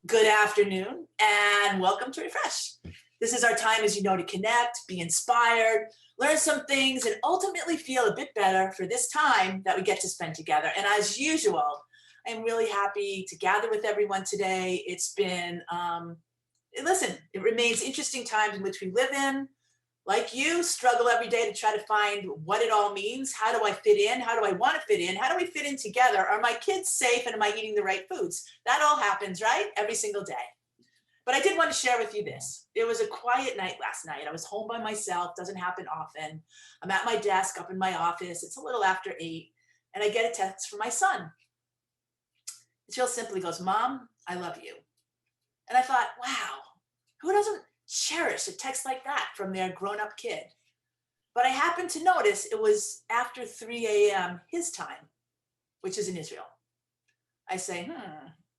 good afternoon, and welcome to Refresh. This is our time, as you know, to connect, be inspired, learn some things, and ultimately feel a bit better for this time that we get to spend together. And as usual, I'm really happy to gather with everyone today. It's been, listen, it remains interesting times in which we live in. Like you, struggle every day to try to find what it all means. How do I fit in? How do I want to fit in? How do we fit in together? Are my kids safe and am I eating the right foods? That all happens, right? Every single day. But I did want to share with you this. It was a quiet night last night. I was home by myself. Doesn't happen often. I'm at my desk up in my office. It's a little after 8, and I get a text from my son. It real simply goes, "Mom, I love you." And I thought, wow, who doesn't cherish a text like that from their grown-up kid? But I happened to notice it was after 3 a.m. his time, which is in Israel. I say,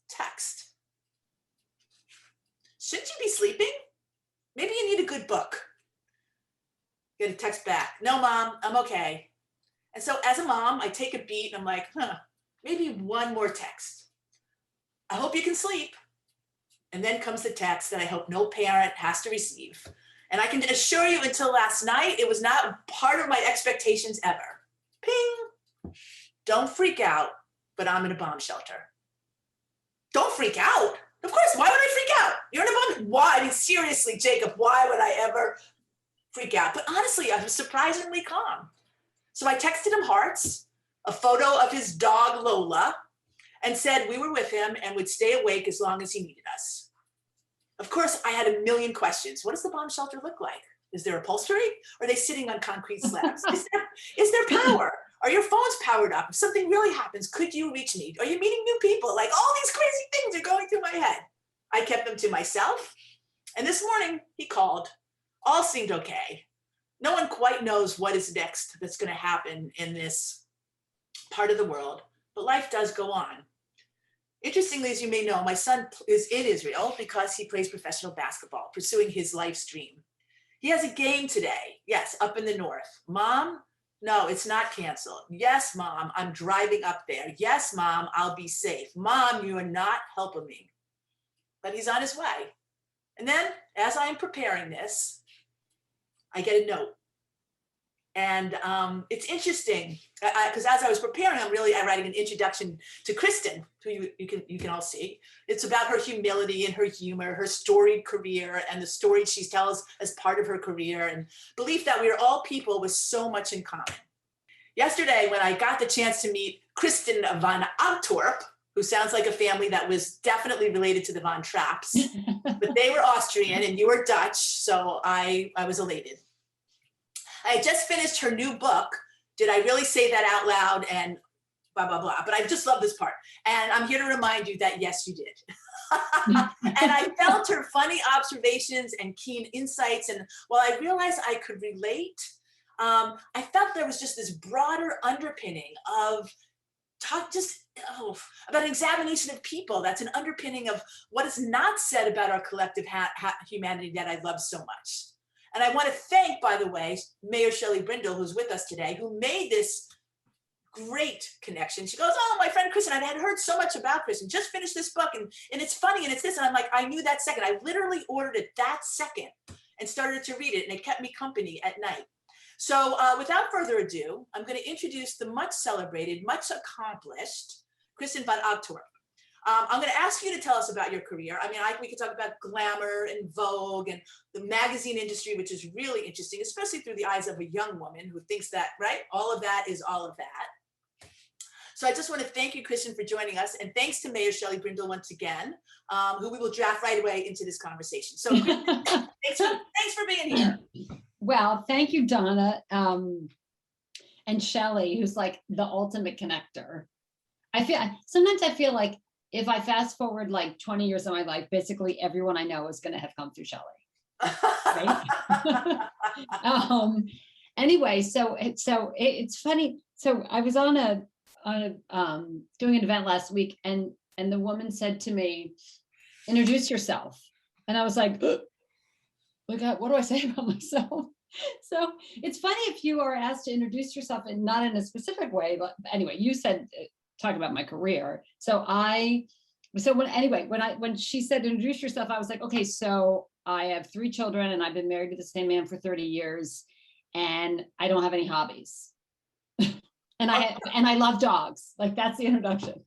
text. Shouldn't you be sleeping? Maybe you need a good book. Get a text back. "No, Mom, I'm okay." And so as a mom, I take a beat and I'm like, maybe one more text. "I hope you can sleep." And then comes the text that I hope no parent has to receive. And I can assure you, until last night, it was not part of my expectations ever. Ping. "Don't freak out, but I'm in a bomb shelter." Don't freak out? Of course, why would I freak out? You're in a bomb. Why? I mean, seriously, Jacob, why would I ever freak out? But honestly, I was surprisingly calm. So I texted him hearts, a photo of his dog, Lola, and said we were with him and would stay awake as long as he needed us. Of course, I had a million questions. What does the bomb shelter look like? Is there upholstery? Are they sitting on concrete slabs? Is there power? Are your phones powered up? If something really happens, could you reach me? Are you meeting new people? Like, all these crazy things are going through my head. I kept them to myself. And this morning he called. All seemed okay. No one quite knows what is next that's going to happen in this part of the world, but life does go on. Interestingly, as you may know, my son is in Israel because he plays professional basketball, pursuing his life's dream. He has a game today. Yes, up in the north. "Mom, no, it's not canceled." "Yes, Mom, I'm driving up there." "Yes, Mom, I'll be safe." "Mom, you are not helping me." But he's on his way. And then, as I am preparing this, I get a note. And it's interesting because as I was preparing, I'm writing an introduction to Kristin, who you can all see. It's about her humility and her humor, her storied career, and the stories she tells as part of her career, and belief that we are all people with so much in common. Yesterday, when I got the chance to meet Kristin van Ogtrop, who sounds like a family that was definitely related to the Von Trapps, but they were Austrian and you were Dutch, so I was elated. I had just finished her new book. Did I really say that out loud? And blah, blah, blah. But I just love this part. And I'm here to remind you that, yes, you did. And I felt her funny observations and keen insights. And while I realized I could relate, I felt there was just this broader underpinning of about an examination of people. That's an underpinning of what is not said about our collective humanity that I love so much. And I want to thank, by the way, Mayor Shelley Brindle, who's with us today, who made this great connection. She goes, "Oh, my friend Kristin, I had heard so much about Kristin, just finished this book, and it's funny, and it's this." And I'm like, I knew that second. I literally ordered it that second and started to read it, and it kept me company at night. So without further ado, I'm going to introduce the much celebrated, much accomplished Kristin van Ogtrop. I'm going to ask you to tell us about your career. I mean, we could talk about glamour and Vogue and the magazine industry, which is really interesting, especially through the eyes of a young woman who thinks that, right, all of that is all of that. So I just want to thank you, Kristin, for joining us. And thanks to Mayor Shelley Brindle once again, who we will draft right away into this conversation. So Kristin, thanks for being here. Well, thank you, Donna. And Shelley, who's like the ultimate connector. Sometimes I feel like if I fast forward like 20 years of my life, basically everyone I know is going to have come through Shelley. Right? Anyway, so it's funny. So I was on doing an event last week, and the woman said to me, "Introduce yourself." And I was like, "Look at, what do I say about myself?" So it's funny if you are asked to introduce yourself and not in a specific way. But anyway, you said talk about my career. So I So when she said introduce yourself, I was like, okay, so I have 3 children and I've been married to the same man for 30 years and I don't have any hobbies. And I love dogs. Like, that's the introduction.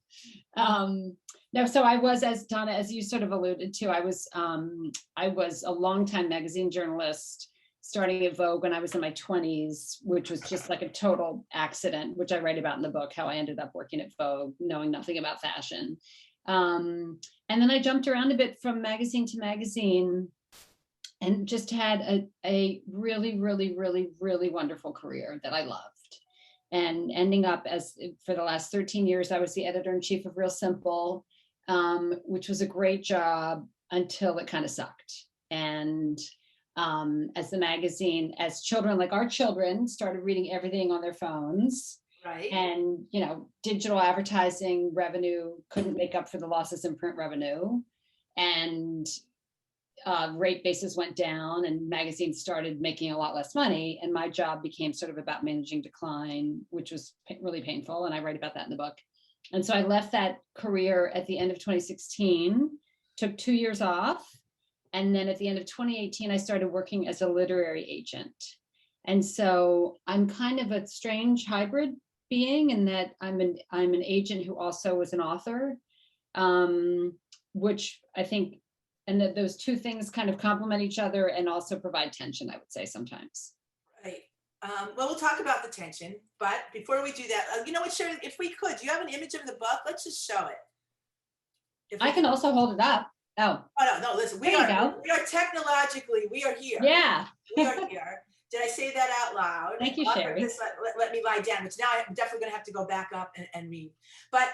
No, so I was, as Donna, as you sort of alluded to, I was a longtime magazine journalist, starting at Vogue when I was in my 20s, which was just like a total accident, which I write about in the book, how I ended up working at Vogue, knowing nothing about fashion. And then I jumped around a bit from magazine to magazine and just had a really, really, really, really wonderful career that I loved. And ending up as, for the last 13 years, I was the editor-in-chief of Real Simple, which was a great job until it kind of sucked. And as the magazine, as children, like our children, started reading everything on their phones, Right. and digital advertising revenue couldn't make up for the losses in print revenue, and rate bases went down, and magazines started making a lot less money, and my job became sort of about managing decline, which was really painful, and I write about that in the book. And so I left that career at the end of 2016, took 2 years off, and then at the end of 2018 I started working as a literary agent. And so I'm kind of a strange hybrid being in that I'm an agent who also was an author, which I think, and that those two things kind of complement each other and also provide tension, I would say sometimes. Right. Well, we'll talk about the tension, but before we do that, you know what, Sharon, if we could, do you have an image of the book? Let's just show it. I can also hold it up. Oh, no, listen, we are technologically, we are here. Yeah. We are here. Did I say that out loud? Thank you, Sherry. Let me lie down, which now I'm definitely going to have to go back up and read. But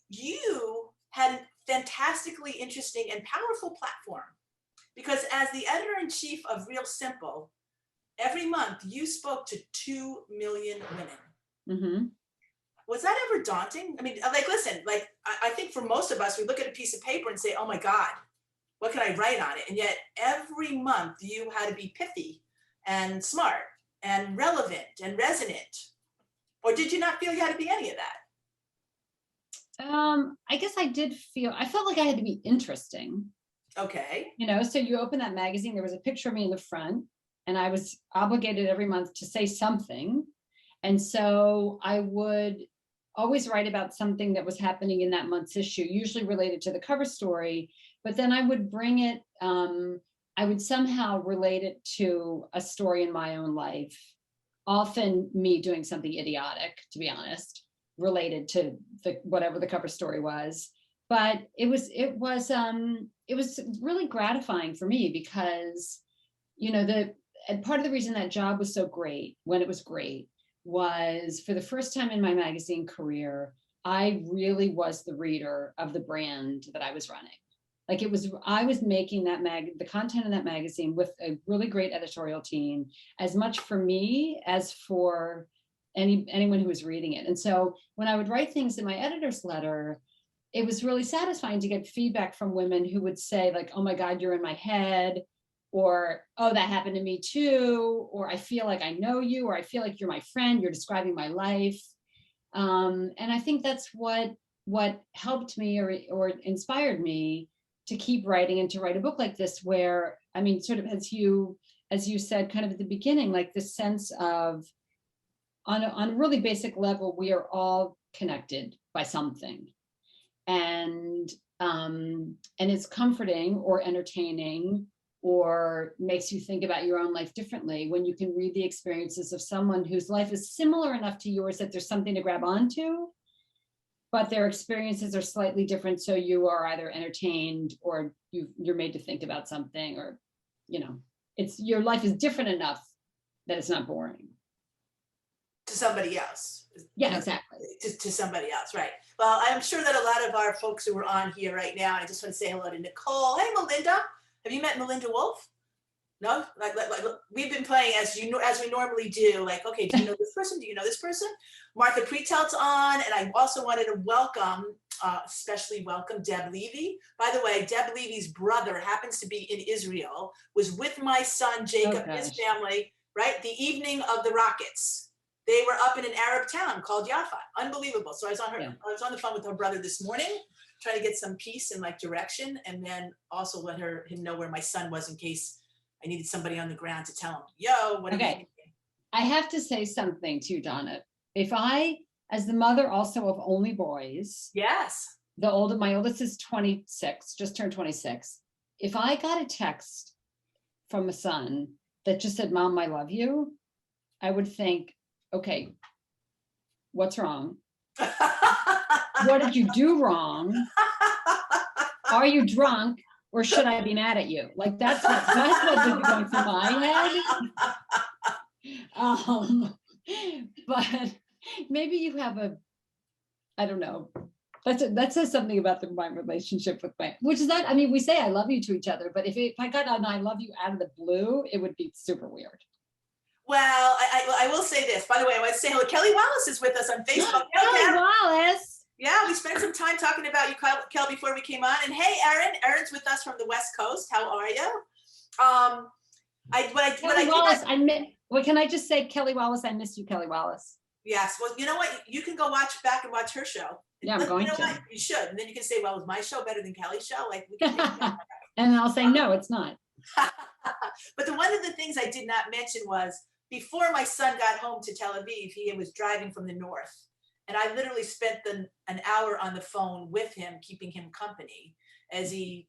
you had a fantastically interesting and powerful platform, because as the editor-in-chief of Real Simple, every month you spoke to 2 million women. Mm-hmm. Was that ever daunting? I mean, like, listen, like, I think for most of us, we look at a piece of paper and say, oh my God, what can I write on it? And yet every month you had to be pithy and smart and relevant and resonant. Or did you not feel you had to be any of that? I guess I felt like I had to be interesting. Okay. So you open that magazine, there was a picture of me in the front, and I was obligated every month to say something. And so I would always write about something that was happening in that month's issue, usually related to the cover story, but then I would bring it, I would somehow relate it to a story in my own life, often me doing something idiotic, to be honest, related to whatever the cover story was. But it was really gratifying for me, because and part of the reason that job was so great, when it was great, was for the first time in my magazine career, I really was the reader of the brand that I was running. Like, I was making the content in that magazine with a really great editorial team, as much for me as for anyone who was reading it. And so when I would write things in my editor's letter, it was really satisfying to get feedback from women who would say, like, oh my God, you're in my head, or, oh, that happened to me too, or I feel like I know you, or I feel like you're my friend, you're describing my life. And I think that's what helped me or inspired me to keep writing and to write a book like this, where, I mean, sort of as you said kind of at the beginning, like this sense of, on a really basic level, we are all connected by something. And it's comforting or entertaining or makes you think about your own life differently when you can read the experiences of someone whose life is similar enough to yours that there's something to grab onto, but their experiences are slightly different. So you are either entertained or you're made to think about something, or, your life is different enough that it's not boring. To somebody else. Yeah, exactly. To somebody else, right. Well, I'm sure that a lot of our folks who are on here right now, I just want to say hello to Nicole. Hey, Melinda. Have you met Melinda Wolf? No? Like, we've been playing as we normally do. Like, okay, do you know this person? Do you know this person? Martha Pretelt's on, and I also wanted to especially welcome Deb Levy. By the way, Deb Levy's brother happens to be in Israel, was with my son, Jacob, his family, right? The evening of the rockets. They were up in an Arab town called Jaffa. Unbelievable. So I was on the phone with her brother this morning. try to get some peace and like direction, and then also let him know where my son was in case I needed somebody on the ground to tell him, yo, what are you Okay. thinking? I have to say something to you, Donna. If I, as the mother also of only boys, Yes. my oldest is 26, just turned 26. If I got a text from a son that just said, Mom, I love you, I would think, okay, what's wrong? What did you do wrong? Are you drunk? Or should I be mad at you? Like that's what was going through my head. But maybe you have I don't know. That says something about my relationship with which is that, I mean, we say I love you to each other, but if I got an I love you out of the blue, it would be super weird. Well, I will say this. By the way, I want to say hello. Kelly Wallace is with us on Facebook. Kelly Wallace. Yeah, we spent some time talking about you, Kel, before we came on. And hey, Erin. Erin's with us from the West Coast. How are you? Kelly Wallace, what can I just say, Kelly Wallace? I miss you, Kelly Wallace. Yes. Well, you know what? You can go back and watch her show. Yeah, I'm going to. What? You should. And then you can say, well, is my show better than Kelly's show? Like, we can and I'll say, no, it's not. But one of the things I did not mention was before my son got home to Tel Aviv, he was driving from the north. And I literally spent an hour on the phone with him, keeping him company as he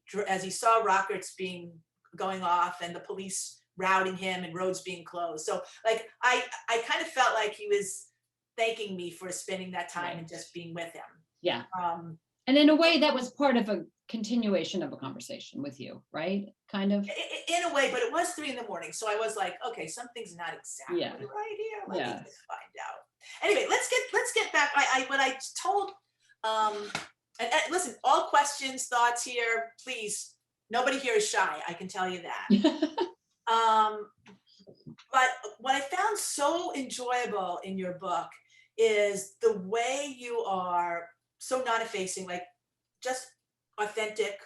saw rockets going off and the police routing him and roads being closed. So like, I kind of felt like he was thanking me for spending that time and just being with him. Yeah. And in a way that was part of a continuation of a conversation with you, right? Kind of. In a way, but it was 3 a.m. So I was like, okay, something's not exactly right here. Let me just find out. Anyway, let's get back. What I told, and listen, all questions, thoughts here, please. Nobody here is shy. I can tell you that. But what I found so enjoyable in your book is the way you are so non-effacing, like just authentic.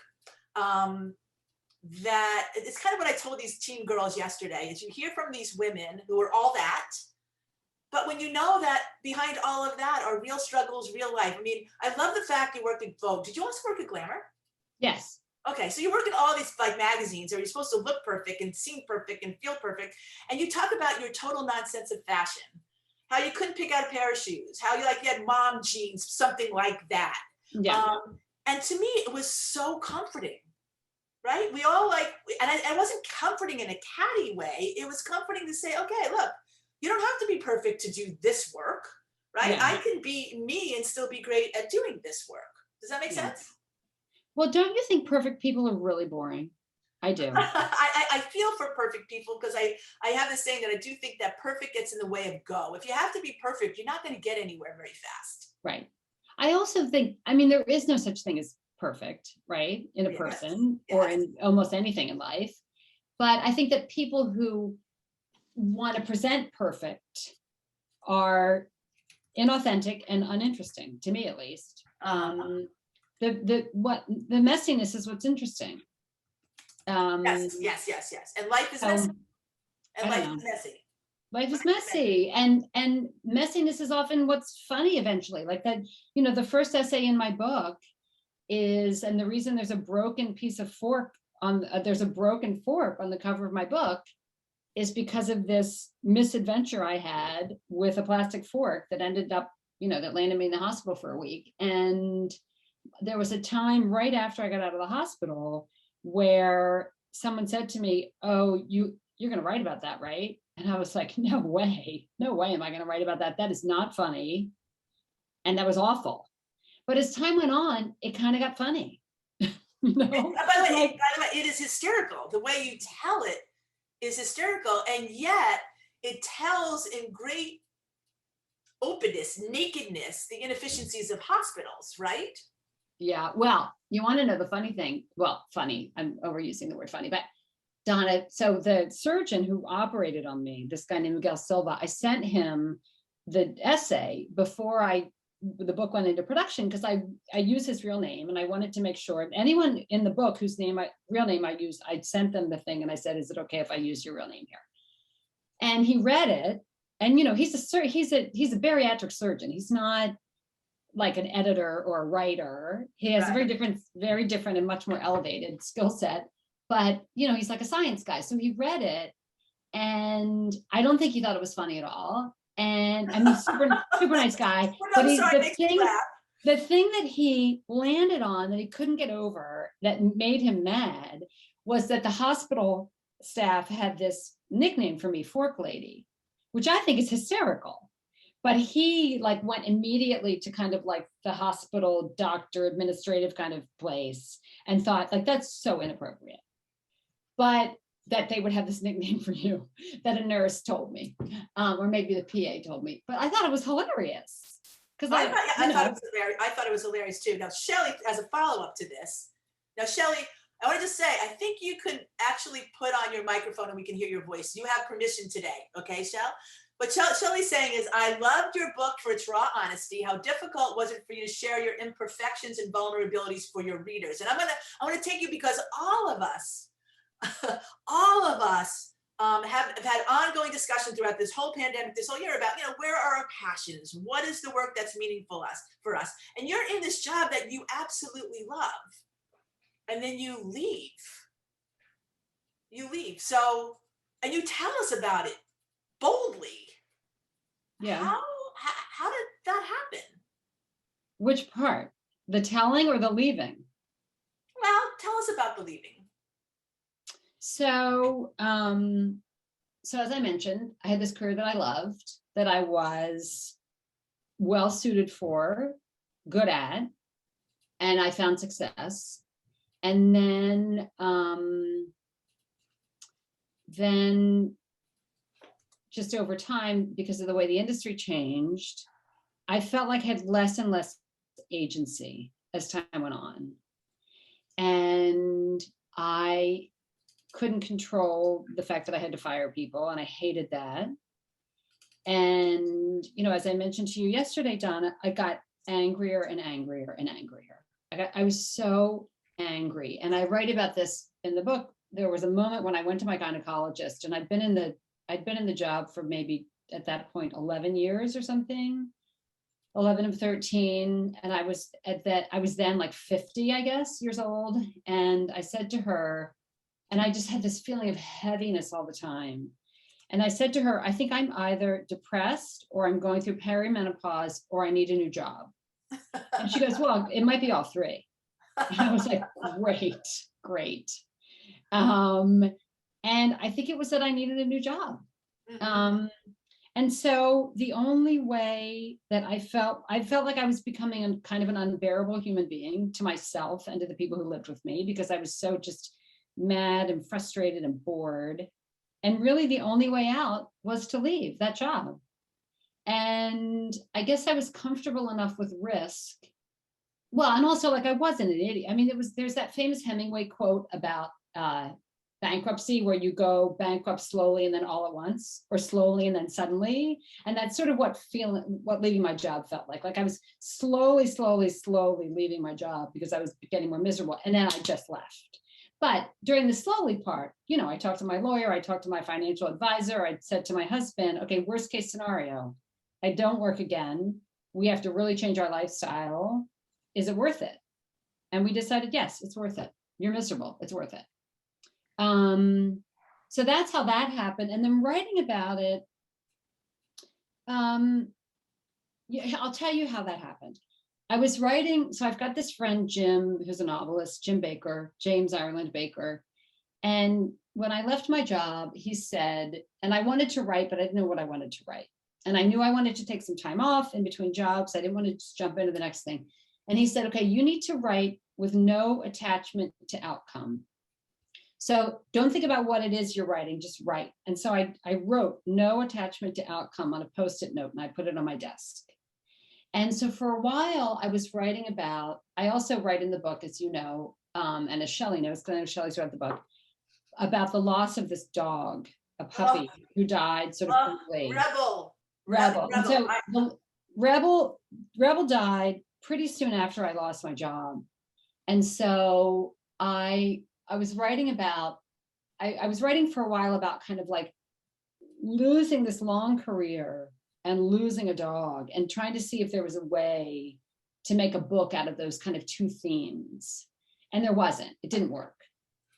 That it's kind of what I told these teen girls yesterday, is you hear from these women who are all that, but when you know that behind all of that are real struggles, real life. I mean, I love the fact you worked at Vogue. Did you also work at Glamour? Yes. Okay, so you work in all these like magazines where you're supposed to look perfect and seem perfect and feel perfect. And you talk about your total nonsense of fashion, how you couldn't pick out a pair of shoes, how you had mom jeans, something like that. Yeah. And to me, it was so comforting, right? We all and I wasn't comforting in a catty way. It was comforting to say, okay, look, you don't have to be perfect to do this work, right? Yeah. I can be me and still be great at doing this work. Does that make sense? Well, don't you think perfect people are really boring? I do. I feel for perfect people because I have this saying that I do think that perfect gets in the way of go. If you have to be perfect, you're not going to get anywhere very fast. Right. I also think, I mean, there is no such thing as perfect, right? In a person or in almost anything in life. But I think that people who want to present perfect are inauthentic and uninteresting, to me at least. The messiness is what's interesting. Yes. And life is messy. And life is messy. Life is messy, and messiness is often what's funny eventually. Like that, the first essay in my book is, and the reason there's a broken piece of fork there's a broken fork on the cover of my book is because of this misadventure I had with a plastic fork that ended up, that landed me in the hospital for a week. And there was a time right after I got out of the hospital where someone said to me, oh, you're going to write about that, right? And I was like, no way am I going to write about that. That is not funny. And that was awful. But as time went on, it kind of got funny. By the way, it is hysterical. The way you tell it is hysterical. And yet it tells in great openness, nakedness, the inefficiencies of hospitals, right? Yeah. Well, you want to know the funny thing? Well, funny, I'm overusing the word funny, but Donna, so the surgeon who operated on me, this guy named Miguel Silva, I sent him the essay before the book went into production because I use his real name and I wanted to make sure anyone in the book whose real name I used, I sent them the thing and I said, is it okay if I use your real name here? And he read it, and he's a bariatric surgeon. He's not like an editor or a writer. He has a very different and much more elevated skill set. But, you know, he's like a science guy. So he read it, and I don't think he thought it was funny at all. And I mean, super nice guy. But the thing that he landed on that he couldn't get over that made him mad was that the hospital staff had this nickname for me, Fork Lady, which I think is hysterical. But he like went immediately to kind of like the hospital doctor administrative kind of place and thought like, that's so inappropriate. But that they would have this nickname for you that a nurse told me, or maybe the PA told me. But I thought it was hilarious. Because I thought it was hilarious too. Now, Shelley, as a follow-up to this, now, Shelley, I want to just say, I think you could actually put on your microphone and we can hear your voice. You have permission today, okay, Shell? But Shelley's saying is, I loved your book for its raw honesty. How difficult was it for you to share your imperfections and vulnerabilities for your readers? And I want to take you because all of us have had ongoing discussion throughout this whole pandemic, this whole year about, you know, where are our passions? What is the work that's meaningful for us? And you're in this job that you absolutely love. And then you leave. So, and you tell us about it boldly. Yeah. How did that happen? Which part? The telling or the leaving? Well, tell us about the leaving. So as I mentioned, I had this career that I loved, that I was well suited for, good at, and I found success. And then just over time, because of the way the industry changed, I felt like I had less and less agency as time went on. And I couldn't control the fact that I had to fire people, and I hated that. And, you know, as I mentioned to you yesterday, Donna, I got angrier and angrier and angrier. I was so angry. And I write about this in the book. There was a moment when I went to my gynecologist, and I'd been in the job for maybe at that point 11 years or something, 11 of 13. And I was then like 50, I guess, years old. And I said to her, and I just had this feeling of heaviness all the time. And I said to her, I think I'm either depressed or I'm going through perimenopause or I need a new job. And she goes, well, it might be all three. And I was like, great. And I think it was that I needed a new job. And so the only way that I felt like I was becoming a kind of an unbearable human being to myself and to the people who lived with me, because I was so just mad and frustrated and bored. And really the only way out was to leave that job. And I guess I was comfortable enough with risk. Well, and also like I wasn't an idiot. I mean, there's that famous Hemingway quote about bankruptcy, where you go bankrupt slowly and then all at once, or slowly and then suddenly. And that's sort of what leaving my job felt like. Like I was slowly leaving my job because I was getting more miserable. And then I just left. But during the slowly part, you know, I talked to my lawyer, I talked to my financial advisor, I said to my husband, okay, worst case scenario, I don't work again. We have to really change our lifestyle. Is it worth it? And we decided, yes, it's worth it. You're miserable. It's worth it. So that's how that happened. And then writing about it, yeah, I'll tell you how that happened. I was writing, so I've got this friend, Jim, who's a novelist, James Ireland Baker. And when I left my job, he said, and I wanted to write, but I didn't know what I wanted to write. And I knew I wanted to take some time off in between jobs. I didn't want to just jump into the next thing. And he said, okay, you need to write with no attachment to outcome. So don't think about what it is you're writing, just write. And so I wrote no attachment to outcome on a Post-it note, and I put it on my desk. And so for a while I was writing about, I also write in the book, as you know, and as Shelley knows, because I know Shelley's read the book, about the loss of this dog, a puppy who died sort of early. Rebel. And so the Rebel died pretty soon after I lost my job. And so I was writing about, I was writing for a while about kind of like losing this long career and losing a dog and trying to see if there was a way to make a book out of those kind of two themes. And there wasn't, it didn't work.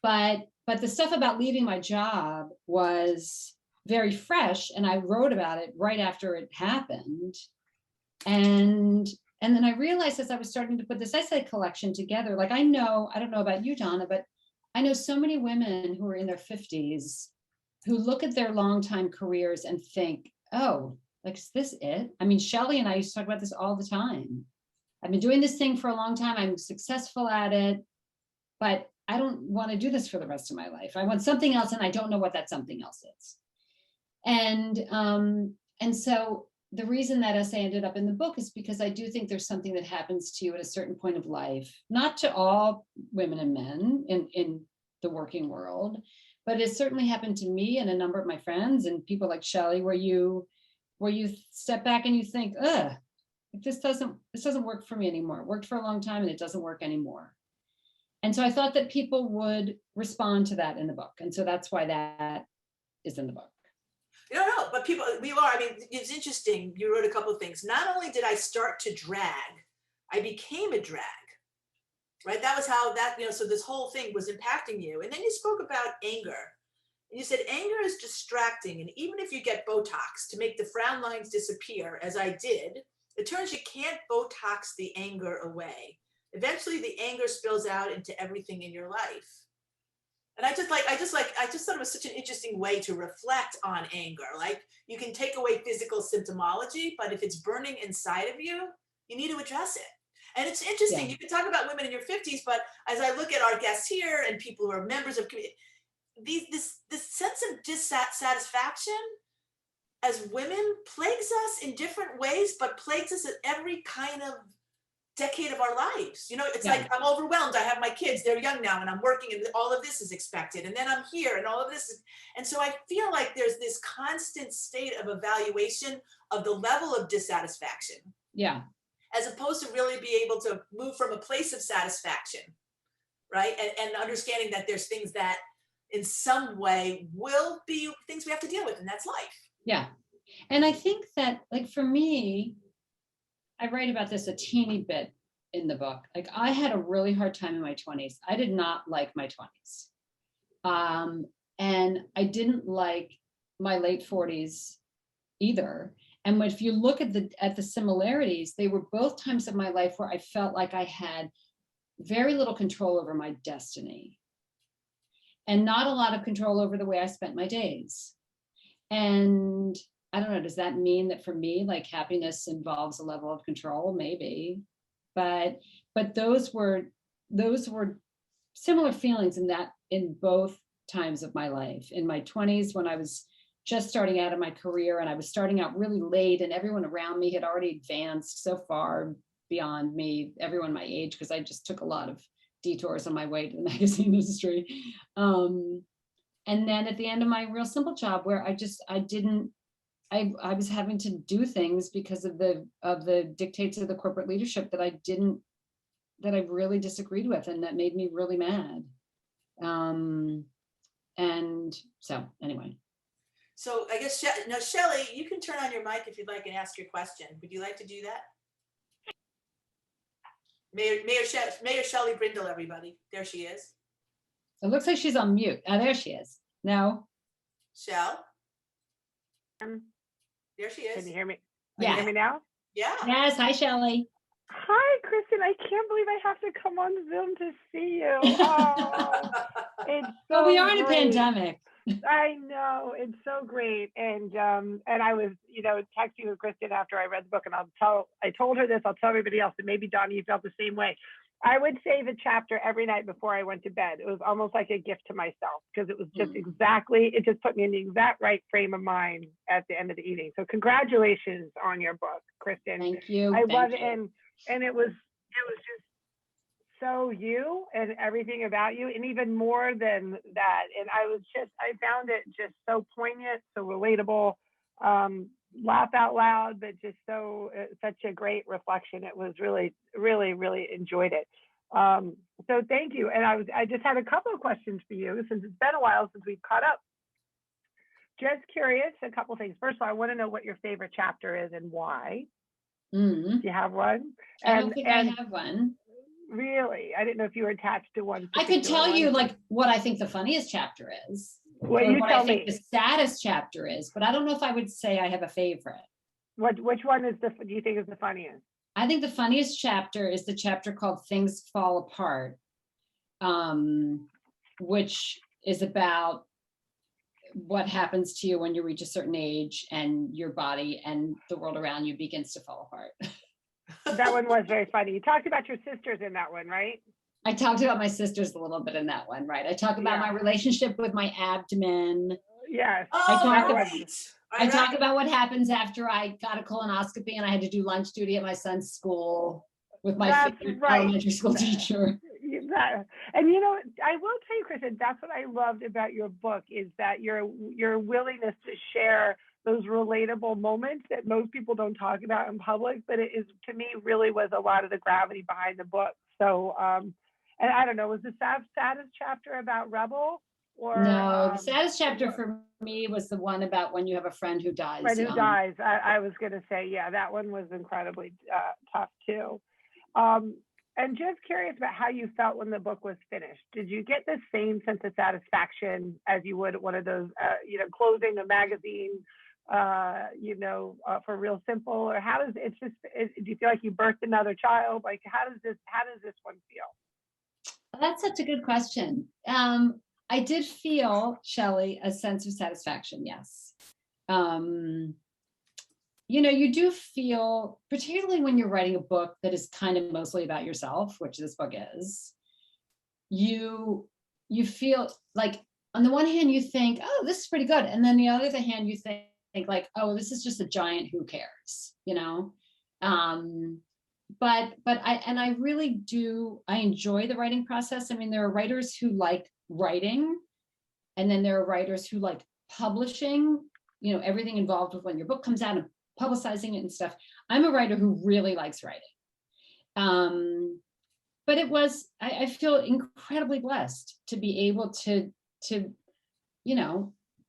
But the stuff about leaving my job was very fresh, and I wrote about it right after it happened. And then I realized as I was starting to put this essay collection together, like I don't know about you, Donna, but I know so many women who are in their 50s who look at their longtime careers and think, oh, like, is this it? I mean, Shelley and I used to talk about this all the time. I've been doing this thing for a long time. I'm successful at it, but I don't want to do this for the rest of my life. I want something else, and I don't know what that something else is. And so the reason that essay ended up in the book is because I do think there's something that happens to you at a certain point of life, not to all women and men in the working world, but it certainly happened to me and a number of my friends and people like Shelley, where you step back and you think, this doesn't work for me anymore. It worked for a long time and it doesn't work anymore. And so I thought that people would respond to that in the book. And so that's why that is in the book. No, but I mean, it's interesting. You wrote a couple of things. Not only did I start to drag, I became a drag, right? That was how so this whole thing was impacting you. And then you spoke about anger. And you said, anger is distracting. And even if you get Botox to make the frown lines disappear, as I did, it turns you can't Botox the anger away. Eventually the anger spills out into everything in your life. And I just thought it was such an interesting way to reflect on anger. Like, you can take away physical symptomology, but if it's burning inside of you, you need to address it. And it's interesting. Yeah. You can talk about women in your 50s, but as I look at our guests here and people who are members of community, this sense of dissatisfaction as women plagues us in different ways, but plagues us at every kind of decade of our lives. It's like, I'm overwhelmed. I have my kids, they're young now, and I'm working, and all of this is expected. And then I'm here, and all of this is, and so I feel like there's this constant state of evaluation of the level of dissatisfaction. Yeah. As opposed to really be able to move from a place of satisfaction, right? And understanding that there's things that in some way will be things we have to deal with, and that's life. Yeah. And I think that, like, for me, I write about this a teeny bit in the book. Like, I had a really hard time in my 20s. I did not like my 20s. And I didn't like my late 40s either. And if you look at the similarities, they were both times of my life where I felt like I had very little control over my destiny and not a lot of control over the way I spent my days. And I don't know, does that mean that for me, like, happiness involves a level of control? Maybe, but those were similar feelings in both times of my life. In my 20s, when I was just starting out in my career, and I was starting out really late, and everyone around me had already advanced so far beyond me, everyone my age, because I just took a lot of detours on my way to the magazine industry. And then at the end of my Real Simple job, where I was having to do things because of the dictates of the corporate leadership that I really disagreed with, and that made me really mad. And so anyway. So I guess, now, Shelley, you can turn on your mic if you'd like and ask your question. Would you like to do that? Mayor Shelley Brindle, everybody. There she is. It looks like she's on mute. Oh, there she is. No. Shell? There she is. Can you hear me? Yeah. Can you hear me now? Yeah. Yes. Hi, Shelley. Hi, Kristin. I can't believe I have to come on Zoom to see you. Oh, it's so well, we are in a great. pandemic. I know, it's so great. And I was, texting with Kristin after I read the book, and I told her this, I'll tell everybody else, and maybe Donna, you felt the same way. I would save a chapter every night before I went to bed. It was almost like a gift to myself, because it was just it just put me in the exact right frame of mind at the end of the evening. So congratulations on your book, Kristin. Thank you. I love it. And it was just so you and everything about you, and even more than that. And I found it just so poignant, so relatable, laugh out loud, but just such a great reflection. It was really, really, really enjoyed it. So thank you. And I just had a couple of questions for you, since it's been a while since we've caught up. Just curious, a couple of things. First of all, I want to know what your favorite chapter is and why. Mm. Do you have one? I don't think I have one. Really, I didn't know if you were attached to one. I could tell one. you like what I think the funniest chapter is. Well, you what tell I think me. the saddest chapter is, but I don't know if I would say I have a favorite. Which one do you think is the funniest? I think the funniest chapter is the chapter called Things Fall Apart, which is about what happens to you when you reach a certain age and your body and the world around you begins to fall apart. That one was very funny. You talked about your sisters in that one, right? I talked about my sisters a little bit in that one, right? I talk about my relationship with my abdomen. Yes. I talk about what happens after I got a colonoscopy and I had to do lunch duty at my son's school with my elementary school teacher. And you know, I will tell you, Kristin, that's what I loved about your book is that your willingness to share those relatable moments that most people don't talk about in public, but it is, to me, really was a lot of the gravity behind the book. So, and I don't know, was the saddest chapter about Rebel? Or, no, the saddest chapter for me was the one about when you have a friend who dies. Friend who dies. I was going to say, yeah, that one was incredibly tough too. And just curious about how you felt when the book was finished. Did you get the same sense of satisfaction as you would at one of those, closing a magazine, for Real Simple? Or how does it just? Do you feel like you birthed another child? Like how does this one feel? That's such a good question. I did feel, Shelley, a sense of satisfaction. Yes. You do feel, particularly when you're writing a book that is kind of mostly about yourself, which this book is, you feel like on the one hand you think, oh, this is pretty good. And then the other hand you think like, oh, this is just a giant who cares, but I really do, I enjoy the writing process. I mean, there are writers who like writing, and then there are writers who like publishing, everything involved with when your book comes out and publicizing it and stuff. I'm a writer who really likes writing. But it was, I feel incredibly blessed to be able to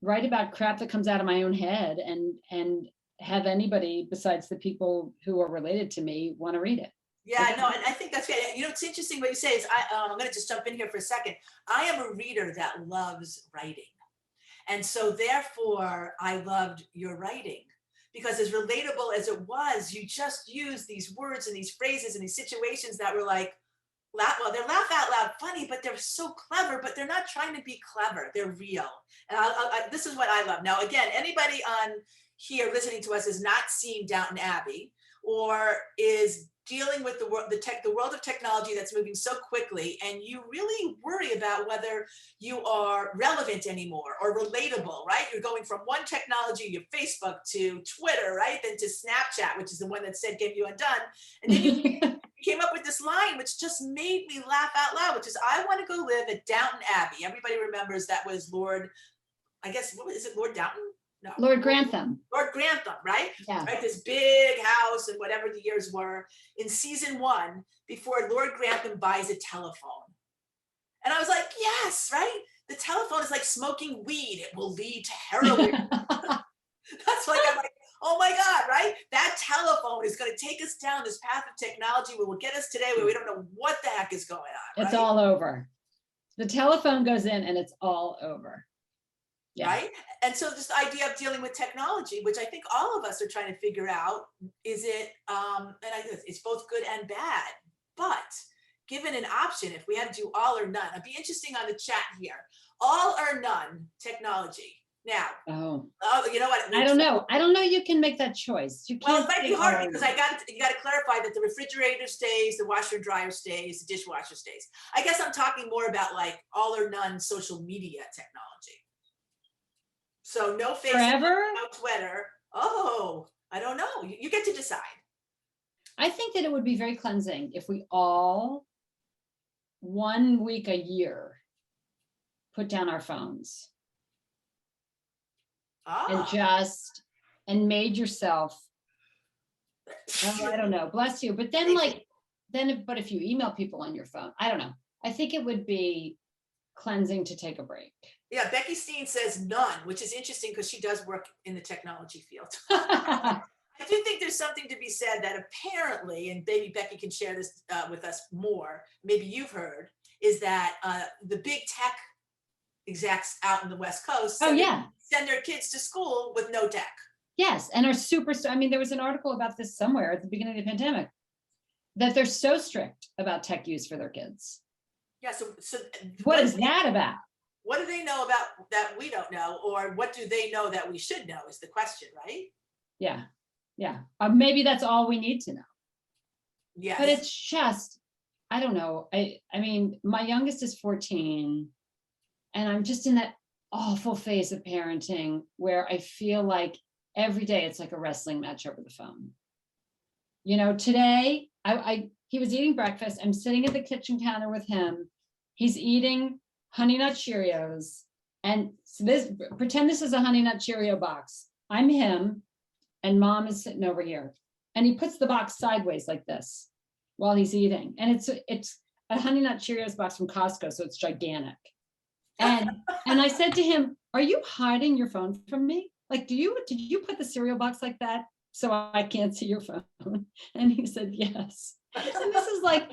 write about crap that comes out of my own head and have anybody besides the people who are related to me want to read it. Yeah, no, and I think that's good. It's interesting what you say is I'm going to just jump in here for a second. I am a reader that loves writing. And so therefore I loved your writing because as relatable as it was, you just used these words and these phrases and these situations that were like, they're laugh out loud funny, but they're so clever, but they're not trying to be clever. They're real. And this is what I love. Now, again, anybody on here listening to us is not seeing Downton Abbey or is dealing with the world of technology that's moving so quickly, and you really worry about whether you are relevant anymore or relatable, right? You're going from one technology, your Facebook, to Twitter, right? Then to Snapchat, which is the one that said "Get You Undone," and then you came up with this line, which just made me laugh out loud, which is, "I want to go live at Downton Abbey." Everybody remembers that was Lord, I guess, what is it, Lord Downton? No. Lord Grantham. Lord Grantham, right? Yeah. Right, this big house and whatever the years were in season 1 before Lord Grantham buys a telephone. And I was like, yes, right? The telephone is like smoking weed. It will lead to heroin. That's like, I'm like, oh my God, right? That telephone is going to take us down this path of technology where will get us today where we don't know what the heck is going on. It's all over. The telephone goes in and it's all over. Yeah. Right? And so this idea of dealing with technology, which I think all of us are trying to figure out, is it, it's both good and bad, but given an option, if we had to do all or none, it'd be interesting on the chat here, all or none technology. Now, you know what? I don't know. You can make that choice. You can't. Well, it might be hard because you got to clarify that the refrigerator stays, the washer and dryer stays, the dishwasher stays. I guess I'm talking more about like all or none social media technology. So no Facebook, forever? No Twitter. Oh, I don't know. You get to decide. I think that it would be very cleansing if we all, 1 week a year, put down our phones. And made yourself, I don't know, bless you. But then but if you email people on your phone, I don't know. I think it would be cleansing to take a break. Yeah, Becky Steen says none, which is interesting because she does work in the technology field. I do think there's something to be said that apparently, and maybe Becky can share this with us more, maybe you've heard, is that the big tech execs out in the West Coast Oh yeah. send their kids to school with no tech. Yes, and are super, I mean, there was an article about this somewhere at the beginning of the pandemic, that they're so strict about tech use for their kids. Yeah, so what is that about? What do they know about that we don't know, or what do they know that we should know is the question, right? Yeah, yeah. Maybe that's all we need to know. Yes. But it's just, I don't know. I mean, my youngest is 14, and I'm just in that awful phase of parenting where I feel like every day it's like a wrestling match over the phone. You know, today he was eating breakfast. I'm sitting at the kitchen counter with him. He's eating Honey Nut Cheerios. And so pretend this is a Honey Nut Cheerio box. I'm him, and mom is sitting over here. And he puts the box sideways like this while he's eating. And it's a Honey Nut Cheerios box from Costco, so it's gigantic. And I said to him, "Are you hiding your phone from me? Like, did you put the cereal box like that so I can't see your phone?" And he said, "Yes." And this is like,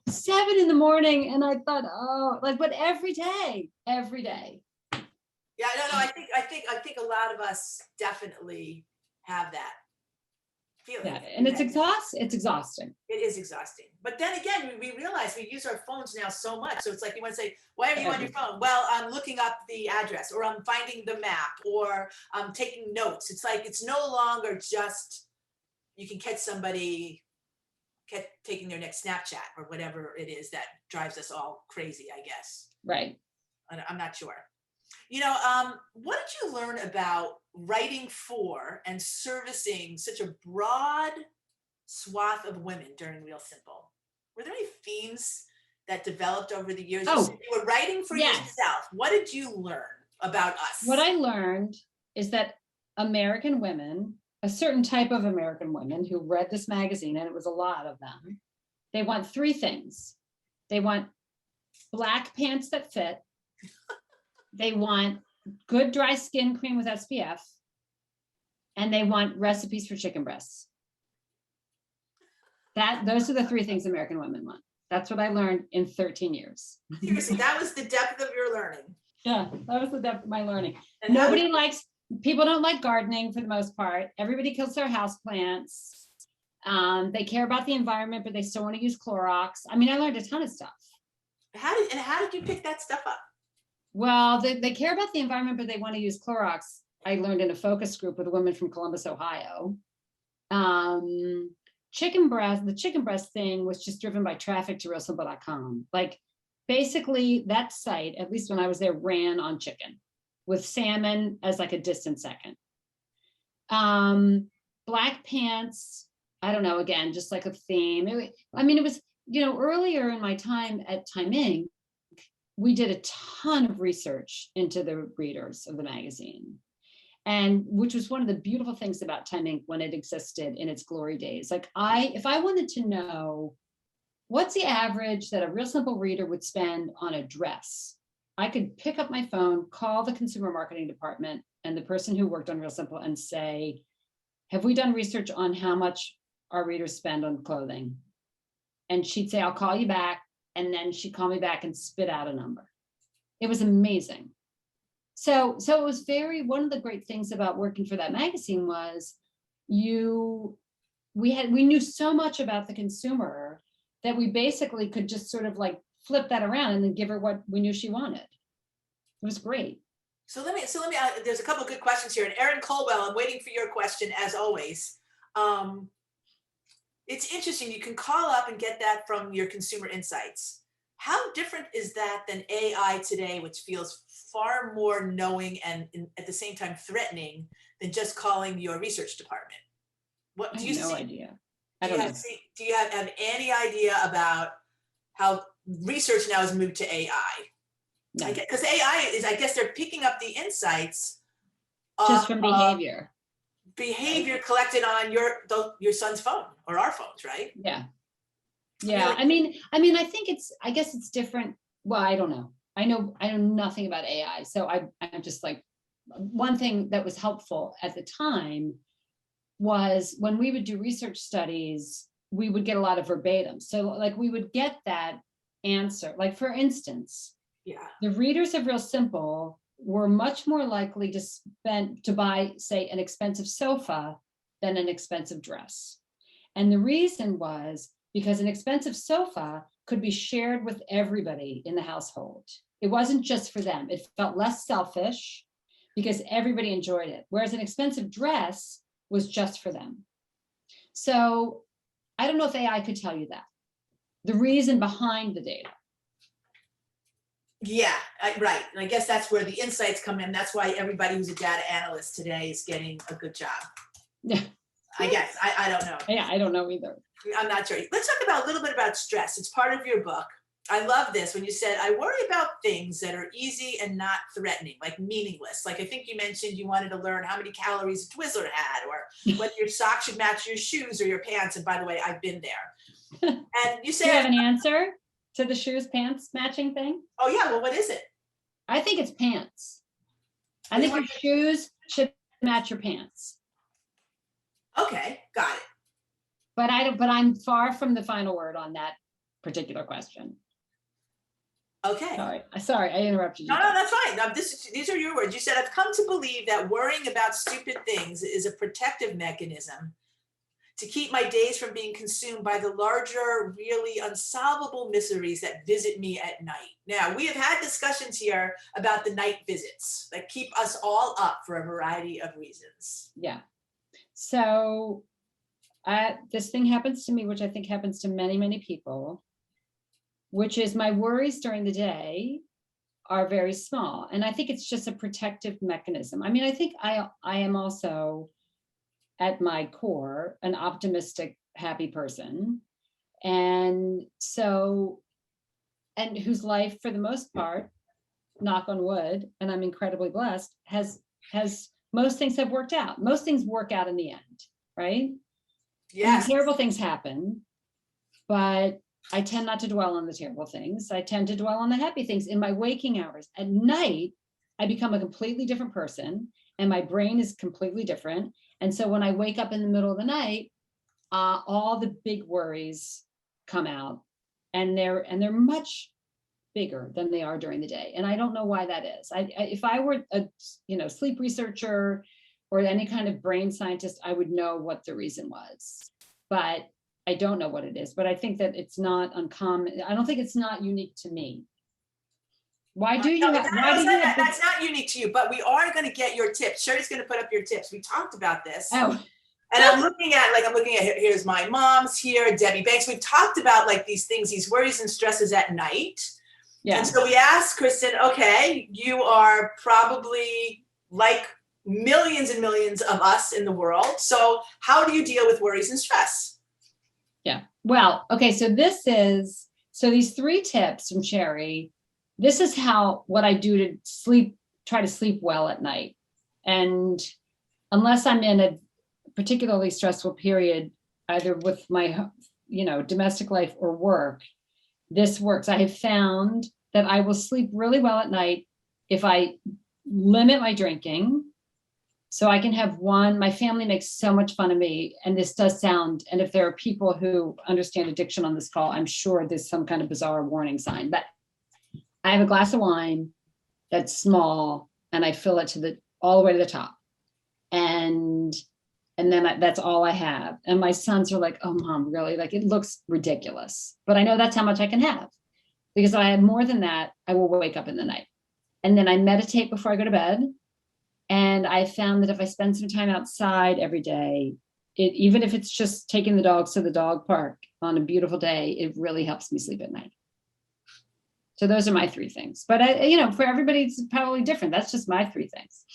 7 in the morning. And I thought, oh, like, but every day. Yeah, no, I think a lot of us definitely have that feeling. Yeah, and it's exhausting. It is exhausting. But then again, we realize we use our phones now so much. So it's like you want to say, why are you on your phone? Well, I'm looking up the address, or I'm finding the map, or I'm taking notes. It's like, it's no longer just, you can catch somebody taking their next Snapchat or whatever it is that drives us all crazy, I guess. Right. I'm not sure. What did you learn about writing for and servicing such a broad swath of women during Real Simple? Were there any themes that developed over the years? Oh, you were writing for yourself. What did you learn about us? What I learned is that American women, a certain type of American women who read this magazine, and it was a lot of them, they want 3 things. They want black pants that fit. They want good dry skin cream with SPF. And they want recipes for chicken breasts. Those are the 3 things American women want. That's what I learned in 13 years. Seriously, that was the depth of your learning. Yeah, that was the depth of my learning. And People don't like gardening for the most part. Everybody kills their houseplants. They care about the environment, but they still want to use Clorox. I mean, I learned a ton of stuff. How did you pick that stuff up? Well, they care about the environment, but they want to use Clorox. I learned in a focus group with a woman from Columbus, Ohio. The chicken breast thing was just driven by traffic to realsimple.com. Like, basically that site, at least when I was there, ran on chicken, with salmon as like a distant second. Black pants, I don't know, again, just like a theme. It was, earlier in my time at Time Inc., we did a ton of research into the readers of the magazine, and which was one of the beautiful things about Time Inc. when it existed in its glory days. Like, if I wanted to know what's the average that a Real Simple reader would spend on a dress, I could pick up my phone, call the consumer marketing department and the person who worked on Real Simple and say, have we done research on how much our readers spend on clothing? And she'd say, I'll call you back. And then she'd call me back and spit out a number. It was amazing. So it was one of the great things about working for that magazine was we knew so much about the consumer that we basically could just sort of like flip that around and then give her what we knew she wanted. It was great. So let me, there's a couple of good questions here. And Erin Colwell, I'm waiting for your question as always. It's interesting, you can call up and get that from your consumer insights. How different is that than AI today, which feels far more knowing and at the same time threatening than just calling your research department? What do you see? No idea. Do you have any idea about how research now has moved to AI? No. Because AI is, I guess they're picking up the insights just from behavior collected on your son's phone or our phones, right? Yeah. I think I guess it's different. Well, I don't know. I know nothing about AI. So I'm just like, one thing that was helpful at the time was when we would do research studies, we would get a lot of verbatim. So like we would get that answer. Like for instance, Yeah. the readers of Real Simple were much more likely to buy, say, an expensive sofa than an expensive dress. And the reason was because an expensive sofa could be shared with everybody in the household. It wasn't just for them. It felt less selfish because everybody enjoyed it. Whereas an expensive dress was just for them. So I don't know if AI could tell you that. The reason behind the data. Yeah, right. And I guess that's where the insights come in. That's why everybody who's a data analyst today is getting a good job. Yeah. I guess. I don't know. Yeah, I don't know either. I'm not sure. Let's talk about a little bit about stress. It's part of your book. I love this when you said, I worry about things that are easy and not threatening, like meaningless. Like I think you mentioned you wanted to learn how many calories a Twizzler had, or whether your socks should match your shoes or your pants. And by the way, I've been there. And you Do you have said, an answer to the shoes pants matching thing? oh yeah, well, what is it? I think it's pants. I think your shoes should match your pants. Okay, got it. But I'm far from the final word on that particular question. Okay. Sorry, I interrupted you. No, that's fine. Now, these are your words. You said, I've come to believe that worrying about stupid things is a protective mechanism to keep my days from being consumed by the larger, really unsolvable miseries that visit me at night. Now, we have had discussions here about the night visits that keep us all up for a variety of reasons. Yeah. So this thing happens to me, which I think happens to many, many people, which is my worries during the day are very small. And I think it's just a protective mechanism. I mean, I think I am also at my core an optimistic, happy person. And so, and whose life for the most part, knock on wood, and I'm incredibly blessed, has most things have worked out. Most things work out in the end, right? Yes. And terrible things happen, but I tend not to dwell on the terrible things. I tend to dwell on the happy things in my waking hours. At night, I become a completely different person and my brain is completely different. And so when I wake up in the middle of the night, all the big worries come out and they're much bigger than they are during the day. And I don't know why that is. If I were a sleep researcher or any kind of brain scientist, I would know what the reason was. But I don't know what it is, but I think that it's not uncommon. I don't think it's not unique to me. Why do you have? That's not unique to you, but we are going to get your tips. Sherry's going to put up your tips. We talked about this. Oh. And I'm looking at here's my mom's here, Debbie Banks. We've talked about like these things, these worries and stresses at night. Yeah. And so we asked Kristin, okay, you are probably like millions and millions of us in the world. So how do you deal with worries and stress? Yeah. Well, okay. So these 3 tips from Sherry, this is what I do to try to sleep well at night. And unless I'm in a particularly stressful period, either with my, domestic life or work, this works. I have found that I will sleep really well at night if I limit my drinking. So I can have one. My family makes so much fun of me. And this does sound, and if there are people who understand addiction on this call, I'm sure there's some kind of bizarre warning sign. But I have a glass of wine that's small and I fill it all the way to the top. And then that's all I have. And my sons are like, oh, Mom, really? Like, it looks ridiculous. But I know that's how much I can have. Because if I have more than that, I will wake up in the night. And then I meditate before I go to bed. And I found that if I spend some time outside every day, even if it's just taking the dogs to the dog park on a beautiful day, it really helps me sleep at night. So those are my 3 things. But for everybody, it's probably different. That's just my 3 things.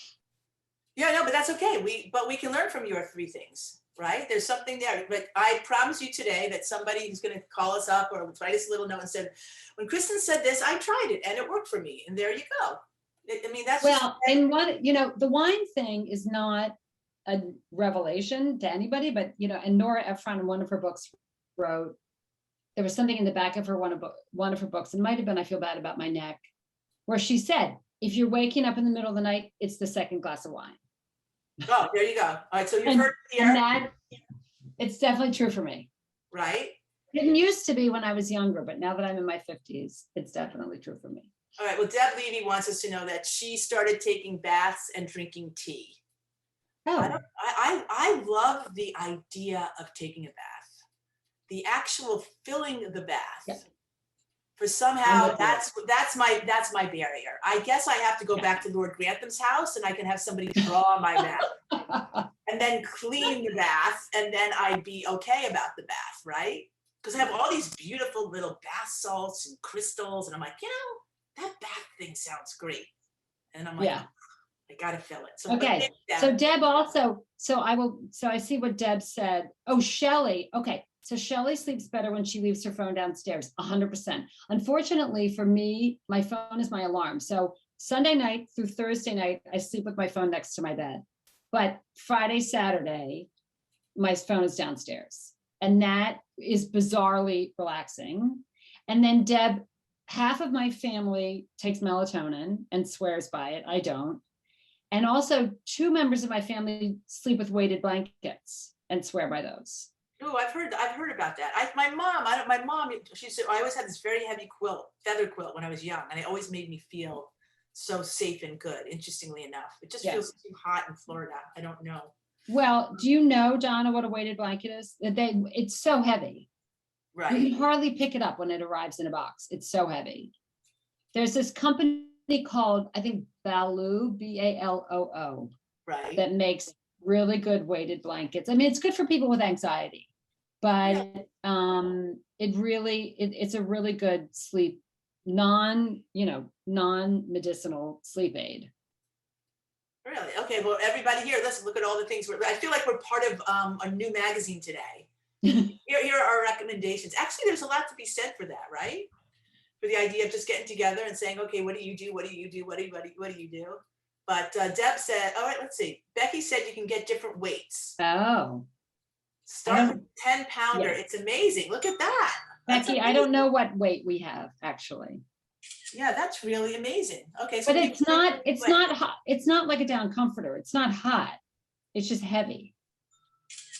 Yeah, no, but that's okay. We can learn from your 3 things, right? There's something there. But I promise you today that somebody who's going to call us up or write us a little note and said, when Kristin said this, I tried it and it worked for me. And there you go. I mean, that's and the wine thing is not a revelation to anybody, but and Nora Ephron in one of her books wrote, there was something in the back of one of her books, it might have been I Feel Bad About My Neck, where she said, if you're waking up in the middle of the night, it's the second glass of wine. Oh, there you go. All right, so you've And, heard it and here, that, it's definitely true for me. right? It didn't used to be when I was younger, but now that I'm in my 50s, it's definitely true for me. All right, well, Deb Levy wants us to know that she started taking baths and drinking tea. Oh, I love the idea of taking a bath, the actual filling the bath. Yeah. For somehow with you. that's my barrier. I guess I have to go back to Lord Grantham's house and I can have somebody draw my bath and then clean the bath, and then I'd be okay about the bath, right? Because I have all these beautiful little bath salts and crystals, and I'm like, that bath thing sounds great. And I'm like, yeah. I gotta fill it. So Okay. So Deb also, so I see what Deb said. Oh, Shelley. Okay. So Shelley sleeps better when she leaves her phone downstairs, 100%. Unfortunately for me, my phone is my alarm. So Sunday night through Thursday night, I sleep with my phone next to my bed. But Friday, Saturday, my phone is downstairs. And that is bizarrely relaxing. And then Deb, half of my family takes melatonin and swears by it. I don't. And also 2 members of my family sleep with weighted blankets and swear by those. Oh, I've heard about that. My mom, she said, I always had this very heavy quilt, feather quilt when I was young, and it always made me feel so safe and good, interestingly enough. It just feels too hot in Florida. I don't know. Well, do you know, Donna, what a weighted blanket is? It's so heavy. Right. You can hardly pick it up when it arrives in a box. It's so heavy. There's this company called, I think, Baloo, Baloo, right, that makes really good weighted blankets. I mean, it's good for people with anxiety, but it's a really good sleep, non-medicinal sleep aid. Really? Okay. Well, everybody here, listen, look at all the things. I feel like we're part of a new magazine today. Here are our recommendations. Actually, there's a lot to be said for that, right? For the idea of just getting together and saying, okay, what do you do? What do you do? What do you do? But Deb said, all right, let's see. Becky said you can get different weights. Oh. Start with 10-pounder. Yeah. It's amazing. Look at that. Becky, I don't know what weight we have, actually. Yeah, that's really amazing. Okay. So but it's not hot. It's not like a down comforter. It's not hot. It's just heavy.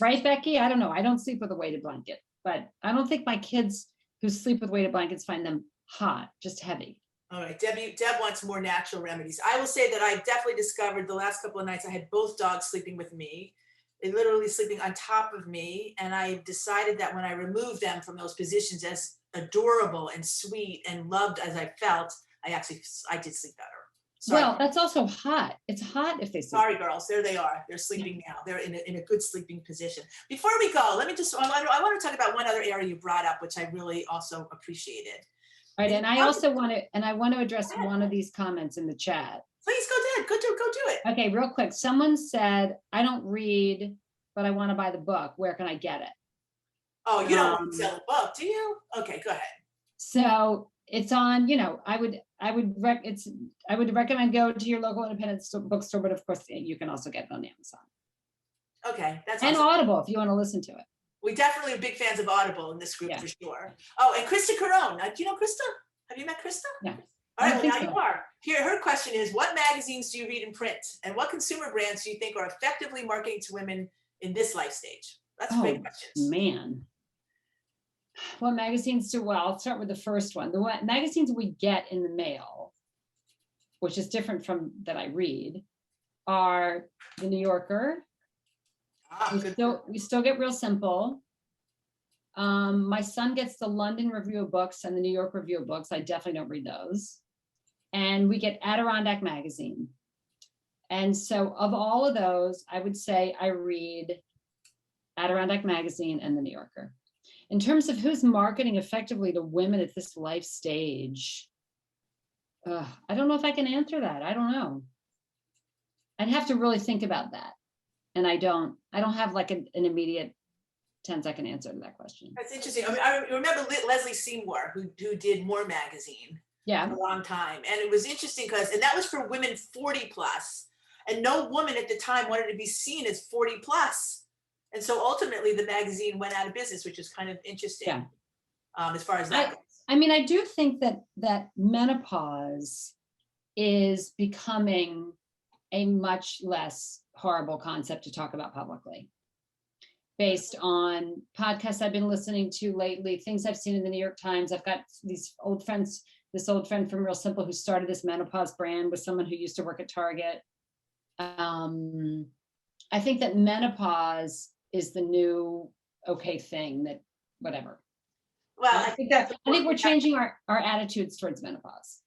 Right, Becky? I don't know. I don't sleep with a weighted blanket, but I don't think my kids who sleep with weighted blankets find them hot, just heavy. All right, Deb wants more natural remedies. I will say that I definitely discovered the last couple of nights I had both dogs sleeping with me. They literally sleeping on top of me. And I decided that when I removed them from those positions, as adorable and sweet and loved as I felt, I did sleep better. Sorry. Well, that's also hot. It's hot if they sleep. Sorry, girls. There they are. They're sleeping now. They're in a good sleeping position. Before we go, I want to talk about one other area you brought up, which I really also appreciated. All right, and I also want to address one of these comments in the chat. Please go ahead. Go do it. Okay, real quick. Someone said, I don't read, but I want to buy the book. Where can I get it? Oh, you don't want to sell a book, do you? Okay, go ahead. So it's on, I would recommend go to your local independent bookstore, but of course you can also get it on Amazon. Okay, that's and awesome. Audible if you want to listen to it. We definitely are big fans of Audible in this group for sure. Oh, and Krista Carone. Do you know Krista? Have you met Krista? Yeah. All right, well now you are. Here, her question is, what magazines do you read in print? And what consumer brands do you think are effectively marketing to women in this life stage? That's great questions. Man. What magazines I'll start with the first one. The magazines we get in the mail, which is different from that I read, are the New Yorker. We still get Real Simple. My son gets the London Review of Books and the New York Review of Books. I definitely don't read those. And we get Adirondack Magazine. And so of all of those, I would say I read Adirondack Magazine and the New Yorker. In terms of who's marketing effectively to women at this life stage, I don't know if I can answer that. I don't know. I'd have to really think about that. And I don't have like an immediate 10-second answer to that question. That's interesting. I remember Leslie Seymour, who did More Magazine for a long time. And it was interesting and that was for women 40 plus. And no woman at the time wanted to be seen as 40 plus. And so ultimately the magazine went out of business, which is kind of interesting as far as that goes. I mean, I do think that menopause is becoming a much less horrible concept to talk about publicly, based on podcasts I've been listening to lately, things I've seen in the New York Times. I've got this old friend from Real Simple who started this menopause brand with someone who used to work at Target. I think that menopause is the new okay thing, that whatever. Well, I think we're changing our attitudes towards menopause.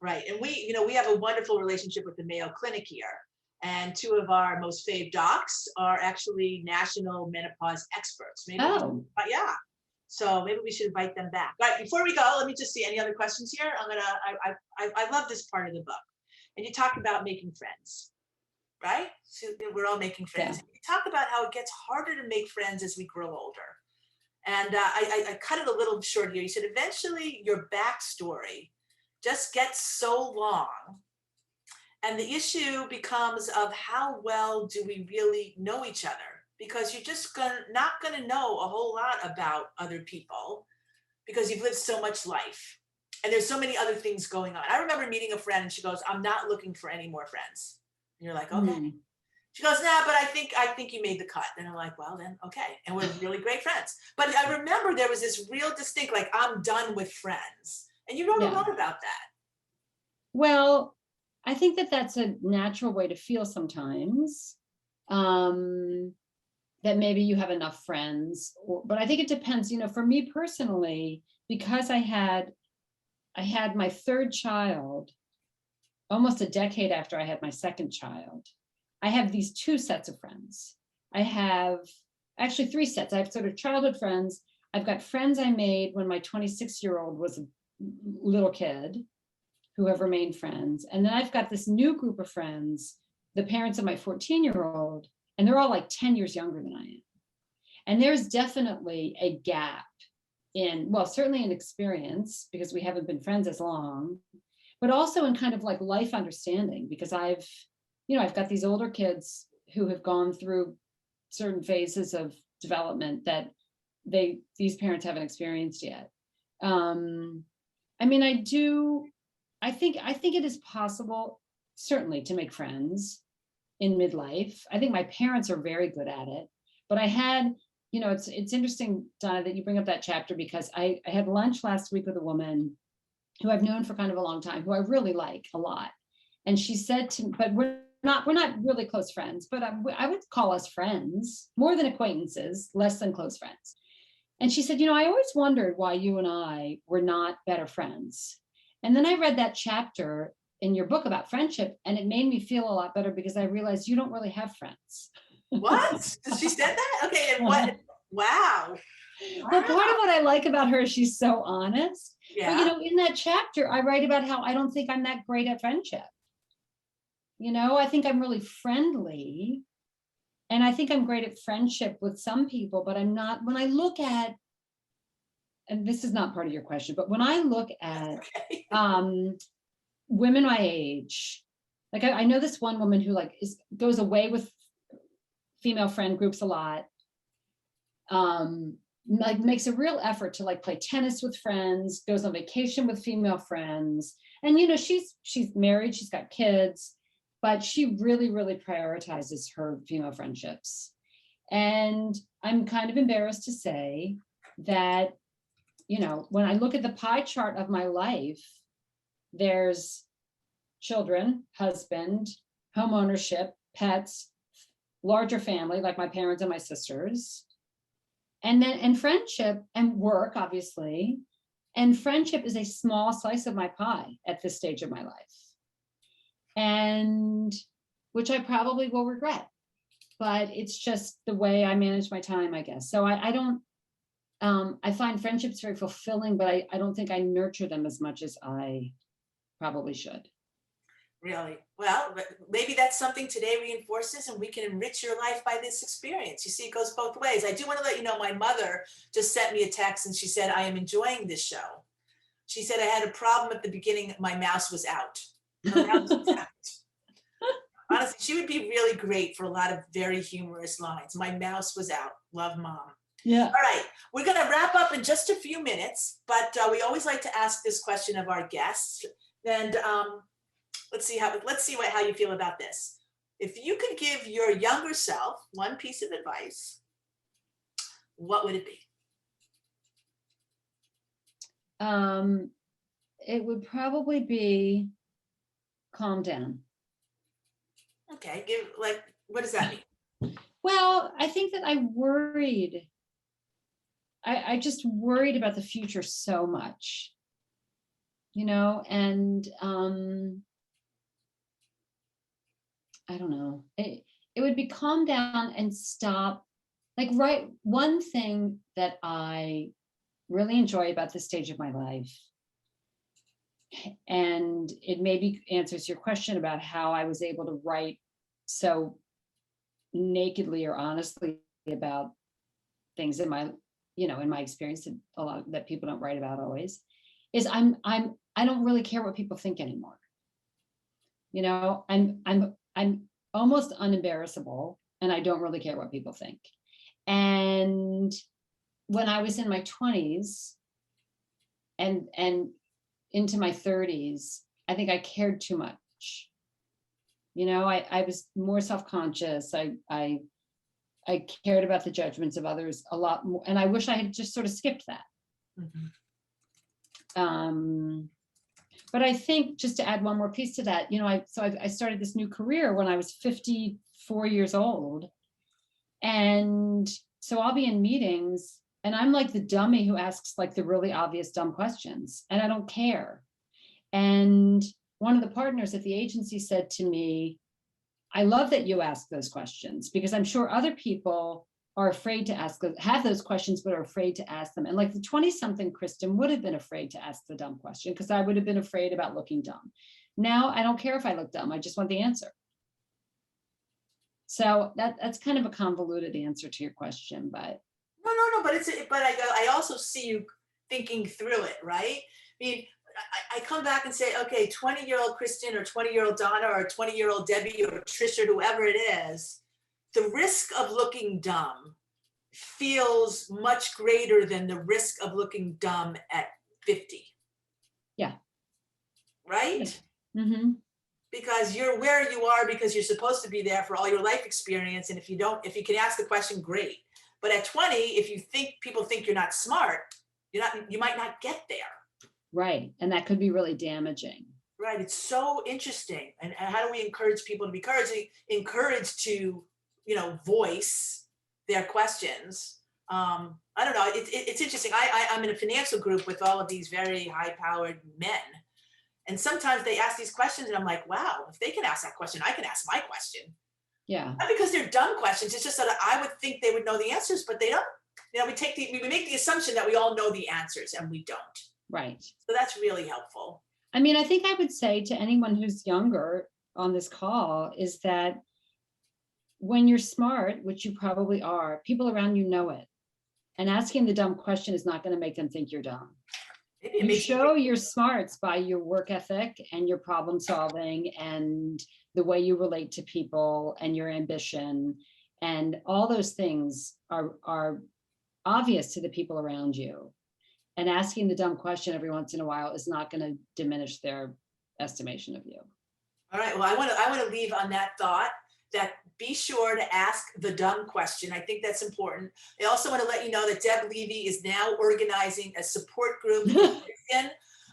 Right. And we have a wonderful relationship with the Mayo Clinic here. And two of our most fave docs are actually national menopause experts. Maybe yeah. So maybe we should invite them back. All right, before we go, let me just see any other questions here. I love this part of the book. And you talk about making friends, right? So we're all making friends. Yeah. You talk about how it gets harder to make friends as we grow older. And I cut it a little short here. You said eventually your backstory just gets so long, and the issue becomes of how well do we really know each other, because you're just not going to know a whole lot about other people because you've lived so much life and there's so many other things going on. I remember meeting a friend and she goes, "I'm not looking for any more friends." And you're like, okay. She goes, "Nah, but I think you made the cut." And I'm like, "Well, then, okay." And we're really great friends. But I remember there was this real distinct, like, I'm done with friends. And you wrote a lot about that. Well, I think that that's a natural way to feel sometimes, that maybe you have enough friends, but I think it depends. For me personally, because I had my third child almost a decade after I had my second child, I have these two sets of friends. I have actually three sets. I have sort of childhood friends. I've got friends I made when my 26-year-old was a little kid, who have remained friends. And then I've got this new group of friends, the parents of my 14-year-old, and they're all like 10 years younger than I am. And there's definitely a gap certainly in experience, because we haven't been friends as long, but also in kind of like life understanding, because I've got these older kids who have gone through certain phases of development that these parents haven't experienced yet. I think it is possible, certainly, to make friends in midlife. I think my parents are very good at it, but I had, it's interesting, Donna, that you bring up that chapter, because I had lunch last week with a woman who I've known for kind of a long time, who I really like a lot. And she said to me, but we're not really close friends, but I would call us friends, more than acquaintances, less than close friends. And she said, I always wondered why you and I were not better friends. And then I read that chapter in your book about friendship, and it made me feel a lot better, because I realized you don't really have friends. What? She said that? Okay, and what? Wow. Well, part of what I like about her is she's so honest. Yeah. But, in that chapter, I write about how I don't think I'm that great at friendship. I think I'm really friendly, and I think I'm great at friendship with some people, but I'm not, when I look at, and this is not part of your question, but when I look at women my age, like I know this one woman who goes away with female friend groups a lot, makes a real effort to play tennis with friends, goes on vacation with female friends, and she's married, she's got kids, but she really, really prioritizes her female friendships. And I'm kind of embarrassed to say that, when I look at the pie chart of my life, there's children, husband, home ownership, pets, larger family, like my parents and my sisters, and friendship and work, obviously. And friendship is a small slice of my pie at this stage of my life, and which I probably will regret, but it's just the way I manage my time, I guess. So I don't, I find friendships very fulfilling, but I don't think I nurture them as much as I probably should. Really? Well, maybe that's something today reinforces, and we can enrich your life by this experience. You see, it goes both ways. I do want to let you know, my mother just sent me a text and she said, "I am enjoying this show." She said, "I had a problem at the beginning. My mouse was out." Her mouse was out. Honestly, she would be really great for a lot of very humorous lines. "My mouse was out. Love, Mom." Yeah. All right, we're going to wrap up in just a few minutes, but we always like to ask this question of our guests. And let's see how you feel about this. if you could give your younger self one piece of advice, what would it be? It would probably be calm down. Okay, what does that mean? Well, I think that I worried. I just worried about the future so much, and I don't know. It would be calm down and stop. Right. One thing that I really enjoy about this stage of my life, and it maybe answers your question about how I was able to write so nakedly or honestly about things in my experience, that a lot that people don't write about always, is I don't really care what people think anymore. I'm almost unembarrassable, and I don't really care what people think. And when I was in my 20s and into my 30s, I think I cared too much. I was more self-conscious. I cared about the judgments of others a lot more, and I wish I had just sort of skipped that. Mm-hmm. But I think, just to add one more piece to that, I started this new career when I was 54 years old, and so I'll be in meetings, and I'm like the dummy who asks like the really obvious dumb questions, and I don't care. And one of the partners at the agency said to me, I love that you ask those questions, because I'm sure other people are afraid to have those questions, but are afraid to ask them. And like the 20-something Kristin would have been afraid to ask the dumb question, because I would have been afraid about looking dumb. Now I don't care if I look dumb. I just want the answer. So that's kind of a convoluted answer to your question, but No, but I also see you thinking through it, right? I mean, I come back and say, okay, 20-year-old Kristin or 20-year-old Donna or 20-year-old Debbie or Trish or whoever it is, the risk of looking dumb feels much greater than the risk of looking dumb at 50. Yeah. Right? Mm-hmm. Because you're where you are because you're supposed to be there for all your life experience. And if you can ask the question, great. But at 20, if people think you're not smart, you might not get there. Right. And that could be really damaging. Right. It's so interesting. And how do we encourage people to be encouraged to, voice their questions? I don't know. It's interesting. I'm in a financial group with all of these very high-powered men. And sometimes they ask these questions and I'm like, wow, if they can ask that question, I can ask my question. Yeah. Not because they're dumb questions. It's just that I would think they would know the answers, but they don't. We make the assumption that we all know the answers, and we don't. Right. So that's really helpful. I mean, I think I would say to anyone who's younger on this call is that when you're smart, which you probably are, people around you know it. And asking the dumb question is not going to make them think you're dumb. You show your smarts by your work ethic and your problem solving and the way you relate to people and your ambition. And all those things are obvious to the people around you. And asking the dumb question every once in a while is not going to diminish their estimation of you. All right. Well, I want to leave on that thought, that be sure to ask the dumb question. I think that's important. I also want to let you know that Deb Levy is now organizing a support group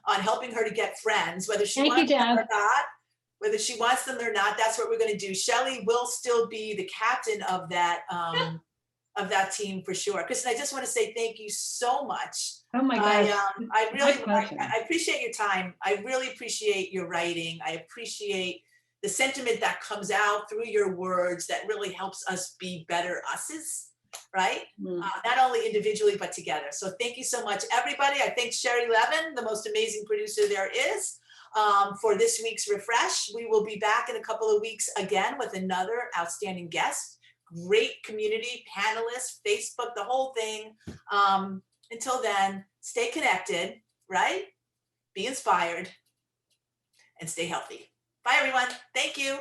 on helping her to get friends, whether she wants them or not. Whether she wants them or not, that's what we're going to do. Shelley will still be the captain of that team for sure. Kristin, I just want to say thank you so much. Oh my gosh. I appreciate your time. I really appreciate your writing. I appreciate the sentiment that comes out through your words that really helps us be better us's, right? Not only individually, but together. So thank you so much, everybody. I thank Sherry Levin, the most amazing producer there is, for this week's Refresh. We will be back in a couple of weeks again with another outstanding guest. Great community, panelists, Facebook, the whole thing. Until then, stay connected, right? Be inspired and stay healthy. Bye, everyone. Thank you.